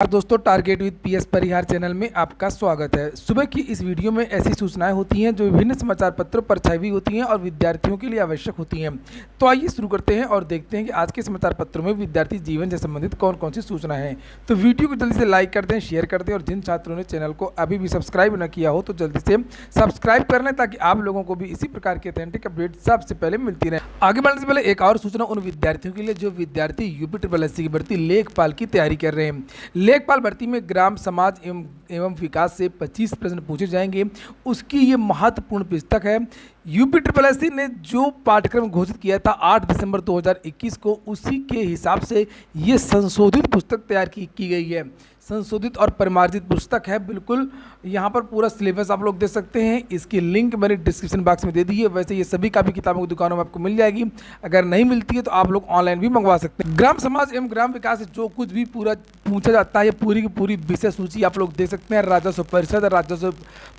नमस्कार दोस्तों, target with PS Parihar channel में आपका स्वागत है। सुबह की इस वीडियो में ऐसी सूचनाएं होती हैं जो विभिन्न समाचार पत्रों पर छाई हुई होती हैं और विद्यार्थियों के लिए आवश्यक होती हैं। तो आइए शुरू करते हैं और देखते हैं कि आज के समाचार पत्रों में विद्यार्थी जीवन से संबंधित कौन कौन सी सूचनाएं हैं। तो वीडियो को जल्दी से लाइक कर दें, शेयर कर दें और जिन छात्रों ने चैनल को अभी भी सब्सक्राइब न किया हो तो जल्दी से सब्सक्राइब कर लें ताकि आप लोगों को भी इसी प्रकार की ऑथेंटिक अपडेट सबसे पहले मिलती रहे। आगे बढ़ने से पहले एक और सूचना उन विद्यार्थियों के लिए जो विद्यार्थी यूपी की भर्ती लेखपाल की तैयारी कर रहे हैं। लेखपाल भर्ती में ग्राम समाज एवं विकास से 25 प्रश्न पूछे जाएंगे। उसकी ये महत्वपूर्ण पुस्तक है। यूपी ने जो पाठ्यक्रम घोषित किया था 8 दिसंबर 2021 को, उसी के हिसाब से ये संशोधित पुस्तक तैयार की गई है। संशोधित और परिमार्जित पुस्तक है। बिल्कुल यहाँ पर पूरा सिलेबस आप लोग देख सकते हैं। इसकी लिंक मैंने डिस्क्रिप्शन बॉक्स में दे दी है। वैसे ये सभी कापी किताबों की दुकानों में आपको मिल जाएगी। अगर नहीं मिलती है तो आप लोग ऑनलाइन भी मंगवा सकते हैं। ग्राम समाज एवं ग्राम विकास से जो कुछ भी पूरा पूछा जाता है, पूरी की पूरी विषय सूची आप लोग देख सकते हैं। राजस्व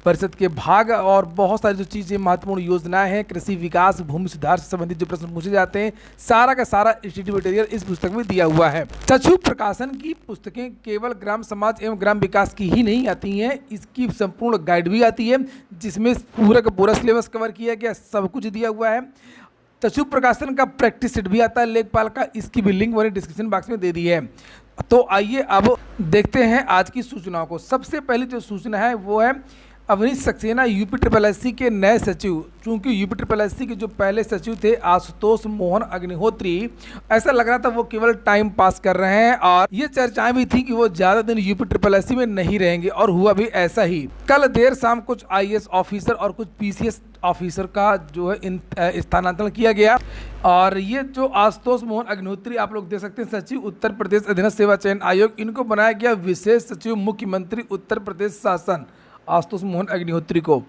परिषद के भाग और बहुत सारी जो चीज़ें महत्वपूर्ण योजनाएं हैं, कृषि विकास, भूमि सुधार से संबंधित जो प्रश्न पूछे जाते हैं, सारा का सारा स्टडी मटेरियल इस पुस्तक में दिया हुआ है। चक्षु प्रकाशन की पुस्तकें केवल ग्राम समाज एवं ग्राम विकास की ही नहीं आती हैं, इसकी संपूर्ण गाइड भी आती है जिसमें पूरा का पूरा सिलेबस कवर किया गया, सब कुछ दिया हुआ है। चक्षु प्रकाशन का प्रैक्टिस सेट भी आता है लेखपाल का, इसकी भी लिंक मैंने डिस्क्रिप्शन बॉक्स में दे दी है। तो आइए अब देखते हैं आज की सूचनाओं को। सबसे पहली जो सूचना है वो है अवनीश सक्सेना यूपी के नए सचिव। चूंकि यूपी के जो पहले सचिव थे आशुतोष मोहन अग्निहोत्री, ऐसा लग रहा था वो केवल टाइम पास कर रहे हैं और ये चर्चाएं भी थी कि वो ज़्यादा दिन यूपी में नहीं रहेंगे और हुआ भी ऐसा ही। कल देर शाम कुछ IAS ऑफिसर और कुछ PCS ऑफिसर का जो है स्थानांतरण किया गया। और ये जो आशुतोष मोहन अग्निहोत्री आप लोग देख सकते हैं, सचिव उत्तर प्रदेश अधीनस्थ सेवा चयन आयोग, इनको बनाया गया विशेष सचिव मुख्यमंत्री उत्तर प्रदेश शासन, आशुतोष मोहन अग्निहोत्री को।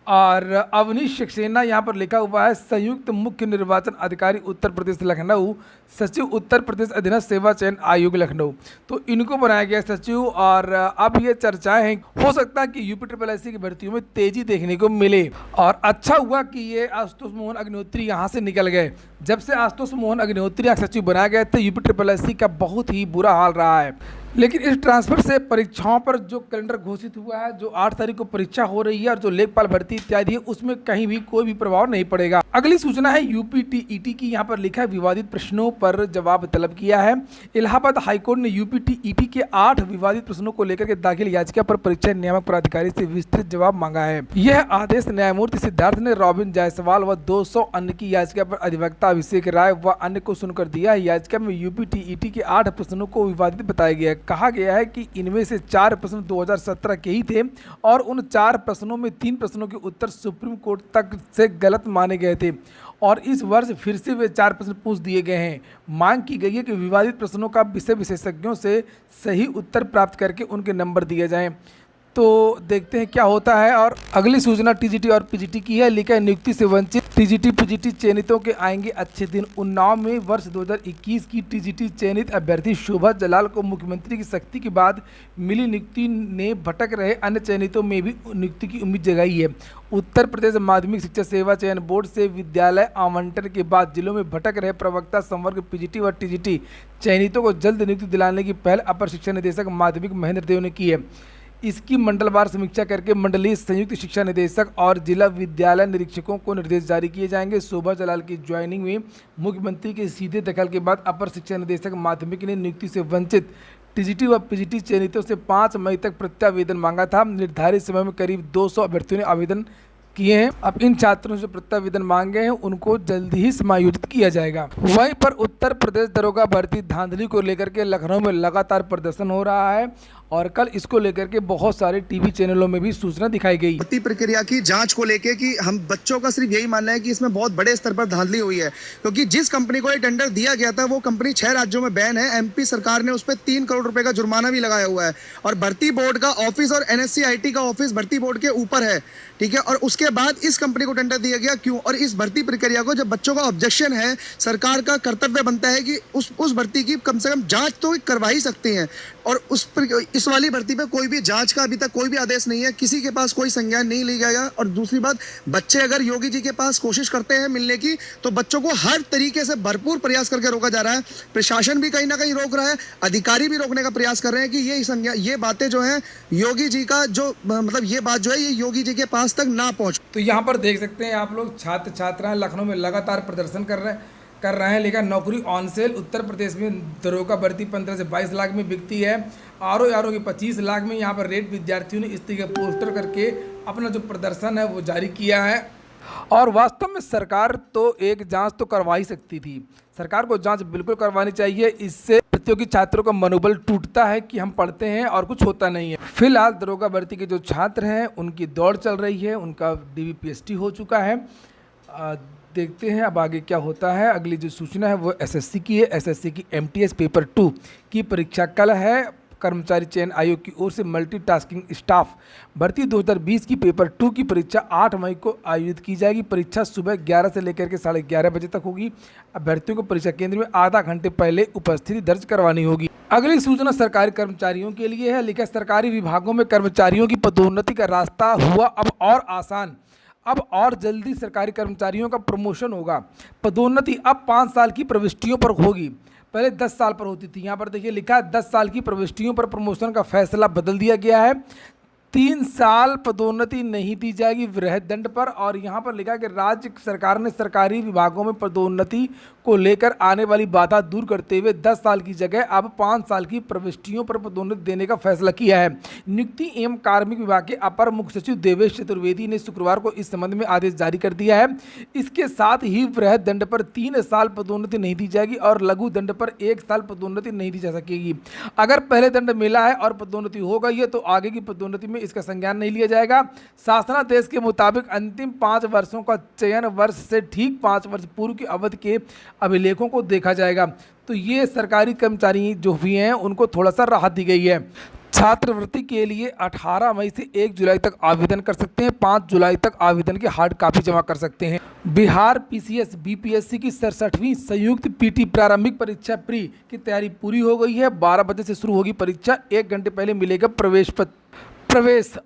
और अवनीश सक्सेना यहाँ पर लिखा हुआ है संयुक्त मुख्य निर्वाचन अधिकारी उत्तर प्रदेश लखनऊ, सचिव उत्तर प्रदेश अधीनस्थ सेवा चयन आयोग लखनऊ। तो इनको बनाया गया सचिव। और अब ये चर्चाएं हैं, हो सकता है कि यूपी की भर्तियों में तेजी देखने को मिले। और अच्छा हुआ कि ये आशुतोष मोहन अग्निहोत्री यहाँ से निकल गए। जब से आशुतोष मोहन अग्निहोत्री यहाँ सचिव बनाए गए थे, यूपी का बहुत ही बुरा हाल रहा है। लेकिन इस ट्रांसफर से परीक्षाओं पर जो कैलेंडर घोषित हुआ है, जो 8 तारीख को परीक्षा हो रही है और जो लेखपाल भर्ती इत्यादि है, उसमें कहीं भी कोई भी प्रभाव नहीं पड़ेगा। अगली सूचना है यूपी की, यहाँ पर लिखा है विवादित प्रश्नों पर जवाब तलब किया है। इलाहाबाद हाईकोर्ट ने यूपी के 8 विवादित प्रश्नों को लेकर के दाखिल याचिका पर परीक्षा नियामक प्राधिकारी से विस्तृत जवाब मांगा है। यह आदेश न्यायमूर्ति सिद्धार्थ ने रॉबिन जायसवाल व 200 अन्य की याचिका पर अधिवक्ता अभिषेक राय व अन्य को सुनकर दिया है। याचिका में यूपी के 8 प्रश्नों को विवादित बताया गया है। कहा गया है कि इनमें से 4 प्रश्न 2017 के ही थे और उन 4 प्रश्नों में 3 प्रश्नों के उत्तर सुप्रीम कोर्ट तक से गलत माने गए थे और इस वर्ष फिर से वे 4 प्रश्न पूछ दिए गए हैं। मांग की गई है कि विवादित प्रश्नों का विषय विशेषज्ञों से सही उत्तर प्राप्त करके उनके नंबर दिए जाएं। तो देखते हैं क्या होता है। और अगली सूचना TGT और PGT की है। लिखा है नियुक्ति से वंचित TGT PGT चयनितों के आएंगे अच्छे दिन। उन्नाव में वर्ष 2021 की TGT चयनित अभ्यर्थी शोभा जलाल को मुख्यमंत्री की सख्ती के बाद मिली नियुक्ति ने भटक रहे अन्य चयनितों में भी नियुक्ति की उम्मीद जगाई है। उत्तर प्रदेश माध्यमिक शिक्षा सेवा चयन बोर्ड से विद्यालय आवंटन के बाद जिलों में भटक रहे प्रवक्ता संवर्ग PGT व TGT चयनितों को जल्द नियुक्ति दिलाने की पहल अपर शिक्षा निदेशक माध्यमिक महेंद्र देव ने की है। इसकी मंडलवार समीक्षा करके मंडलीय संयुक्त शिक्षा निदेशक और जिला विद्यालय निरीक्षकों को निर्देश जारी किए जाएंगे। शोभा जलाल की ज्वाइनिंग में मुख्यमंत्री के सीधे दखल के बाद अपर शिक्षा निदेशक माध्यमिक ने नियुक्ति से वंचित TGT व PGT चयनितों से 5 मई तक प्रत्यावेदन मांगा था। निर्धारित समय में करीब 200 अभ्यर्थियों ने आवेदन किए हैं। अब इन छात्रों से प्रत्यावेदन मांगे हैं, उनको जल्द ही समायोजित किया जाएगा। वहीं पर उत्तर प्रदेश दरोगा भर्ती धांधली को लेकर के लखनऊ में लगातार प्रदर्शन हो रहा है और कल इसको लेकर के बहुत सारे टीवी चैनलों में भी सूचना दिखाई गई। भर्ती प्रक्रिया की जांच को लेकर कि हम बच्चों का सिर्फ यही मानना है कि इसमें बहुत बड़े स्तर पर धांधली हुई है, क्योंकि जिस कंपनी को ये टेंडर दिया गया था वो कंपनी 6 राज्यों में बैन है। MP सरकार ने उस पर 3 करोड़ रुपए का जुर्माना भी लगाया हुआ है और भर्ती बोर्ड का ऑफिस और NSC-IT का ऑफिस भर्ती बोर्ड के ऊपर है, ठीक है। और उसके बाद इस कंपनी को टेंडर दिया गया क्यों? और इस भर्ती प्रक्रिया को जब बच्चों का ऑब्जेक्शन है, सरकार का कर्तव्य बनता है कि उस भर्ती की कम से कम जांच तो करवा ही सकते हैं। और उस पर इस वाली भर्ती पे कोई भी जांच का अभी तक कोई भी आदेश नहीं है, किसी के पास कोई संज्ञान नहीं लिया गया। और दूसरी बात, बच्चे अगर योगी जी के पास कोशिश करते हैं मिलने की, तो बच्चों को हर तरीके से भरपूर प्रयास करके रोका जा रहा है। प्रशासन भी कहीं ना कहीं रोक रहा है, अधिकारी भी रोकने का प्रयास कर रहे हैं कि ये बातें जो हैं योगी जी का जो मतलब ये बात जो है ये योगी जी के पास तक ना पहुंच। तो यहाँ पर देख सकते हैं आप लोग, छात्र छात्राएं लखनऊ में लगातार प्रदर्शन कर रहे हैं, लेकिन नौकरी ऑन सेल। उत्तर प्रदेश में दरोगा भर्ती 15 से 22 लाख में बिकती है, आरओ की 25 लाख में। यहाँ पर रेट विद्यार्थियों ने इस तरह के पोस्टर करके अपना जो प्रदर्शन है वो जारी किया है। और वास्तव में सरकार तो एक जांच तो करवा ही सकती थी, सरकार को जांच बिल्कुल करवानी चाहिए। इससे प्रतियोगी छात्रों का मनोबल टूटता है कि हम पढ़ते हैं और कुछ होता नहीं है। फिलहाल दरोगा भर्ती के जो छात्र हैं उनकी दौड़ चल रही है, उनका DVPST हो चुका है। देखते हैं अब आगे क्या होता है। अगली जो सूचना है वो SSC की है। SSC की MTS पेपर 2 की परीक्षा कल है। कर्मचारी चयन आयोग की ओर से मल्टीटास्किंग स्टाफ भर्ती 2020 की पेपर 2 की परीक्षा 8 मई को आयोजित की जाएगी। परीक्षा सुबह 11 से लेकर के 11:30 बजे तक होगी। अभ्यर्थियों को परीक्षा केंद्र में आधा घंटे पहले उपस्थिति दर्ज करवानी होगी। अगली सूचना सरकारी कर्मचारियों के लिए है। लिखा सरकारी विभागों में कर्मचारियों की पदोन्नति का रास्ता हुआ अब और आसान। अब और जल्दी सरकारी कर्मचारियों का प्रमोशन होगा। पदोन्नति अब 5 साल की प्रविष्टियों पर होगी, पहले 10 साल पर होती थी। यहाँ पर देखिए लिखा है 10 साल की प्रविष्टियों पर प्रमोशन का फैसला बदल दिया गया है। 3 साल पदोन्नति नहीं दी जाएगी वृहद दंड पर। और यहाँ पर लिखा है कि राज्य सरकार ने सरकारी विभागों में पदोन्नति को लेकर आने वाली बाधा दूर करते हुए 10 साल की जगह अब 5 साल की प्रविष्टियों पर पदोन्नति देने का फैसला किया है। नियुक्ति एवं कार्मिक विभाग के अपर मुख्य सचिव देवेश चतुर्वेदी ने शुक्रवार को इस संबंध में आदेश जारी कर दिया है। इसके साथ ही वृहद दंड पर 3 साल पदोन्नति नहीं दी जाएगी और लघु दंड पर 1 साल पदोन्नति नहीं दी जा सकेगी। अगर पहले दंड मिला है और पदोन्नति हो गई है तो आगे की पदोन्नति में इसका संज्ञान नहीं लिया जाएगा। शासनादेश के मुताबिक अंतिम 5 वर्षों का चयन वर्ष से ठीक 5 वर्ष पूर्व की अवधि के अभिलेखों को देखा जाएगा। तो ये सरकारी कर्मचारी जो भी हैं उनको थोड़ा सा राहत दी गई है। छात्रवृत्ति के लिए 18 मई से 1 जुलाई तक आवेदन कर सकते हैं। 5 जुलाई तक आवेदन की हार्ड कॉपी जमा कर सकते हैं। बिहार PCS BPSC की 67वीं संयुक्त PT प्रारंभिक परीक्षा प्री की तैयारी पूरी हो गई है। 12 बजे से शुरू होगी परीक्षा, 1 घंटे पहले मिलेगा प्रवेश।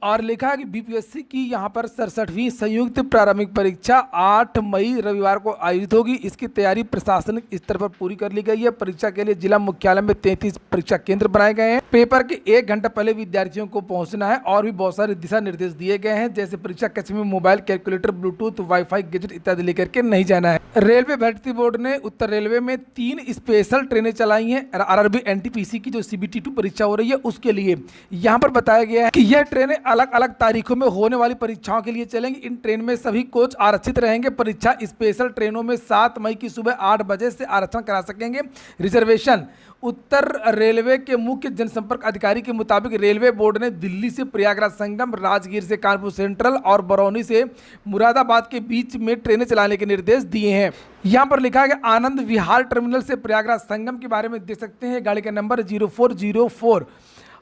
और लिखा है कि BPSC की यहाँ पर 67वीं संयुक्त प्रारंभिक परीक्षा 8 मई रविवार को आयोजित होगी। इसकी तैयारी प्रशासनिक स्तर पर पूरी कर ली गई है। परीक्षा के लिए जिला मुख्यालय में 33 परीक्षा केंद्र बनाए गए हैं। पेपर के 1 घंटा पहले विद्यार्थियों को पहुंचना है और भी बहुत सारे दिशा निर्देश दिए गए हैं, जैसे परीक्षा कक्ष में mobile, calculator, Bluetooth, wifi gadget इत्यादि लेकर के नहीं जाना है। रेलवे भर्ती बोर्ड ने उत्तर रेलवे में 3 स्पेशल ट्रेनें चलाई हैं। RRB NTPC की जो CBT2 परीक्षा हो रही है उसके लिए यहाँ पर बताया गया है कि यह ट्रेनें अलग अलग तारीखों में होने वाली परीक्षाओं के लिए चलेंगी। इन ट्रेन में सभी कोच आरक्षित रहेंगे। परीक्षा स्पेशल ट्रेनों में 7 मई की सुबह 8 बजे से आरक्षण करा सकेंगे। रिजर्वेशन उत्तर रेलवे के मुख्य जनसंपर्क अधिकारी के मुताबिक रेलवे बोर्ड ने दिल्ली से प्रयागराज संगम, राजगीर से कानपुर सेंट्रल और बरौनी से मुरादाबाद के बीच में ट्रेनें चलाने के निर्देश दिए हैं। यहाँ पर लिखा है कि आनंद विहार टर्मिनल से प्रयागराज संगम के बारे में देख सकते हैं। गाड़ी का number 0404।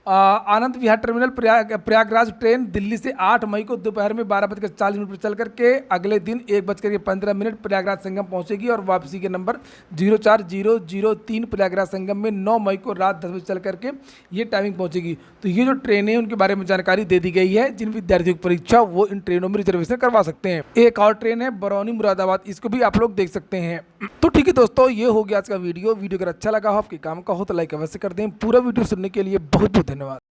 Anand Vihar terminal Prayagraj train Delhi से 8 मई को दोपहर में 12:40 पर चल करके अगले दिन 1:15 प्रयागराज संगम पहुंचेगी और वापसी के नंबर 04003 प्रयागराज संगम में 9 मई को रात 10 बजे चल करके ये टाइमिंग पहुंचेगी। तो ये जो ट्रेनें हैं उनके बारे में जानकारी दे दी गई है। जिन विद्यार्थियों की परीक्षा वो इन ट्रेनों में रिजर्वेशन करवा सकते हैं। एक और ट्रेन है बरौनी मुरादाबाद, इसको भी आप लोग देख सकते हैं। तो ठीक है दोस्तों, ये हो गया आज का वीडियो अगर अच्छा लगा हो, आपके काम का हो तो लाइक अवश्य कर दें। पूरा वीडियो सुनने के लिए बहुत बहुत धन्यवाद।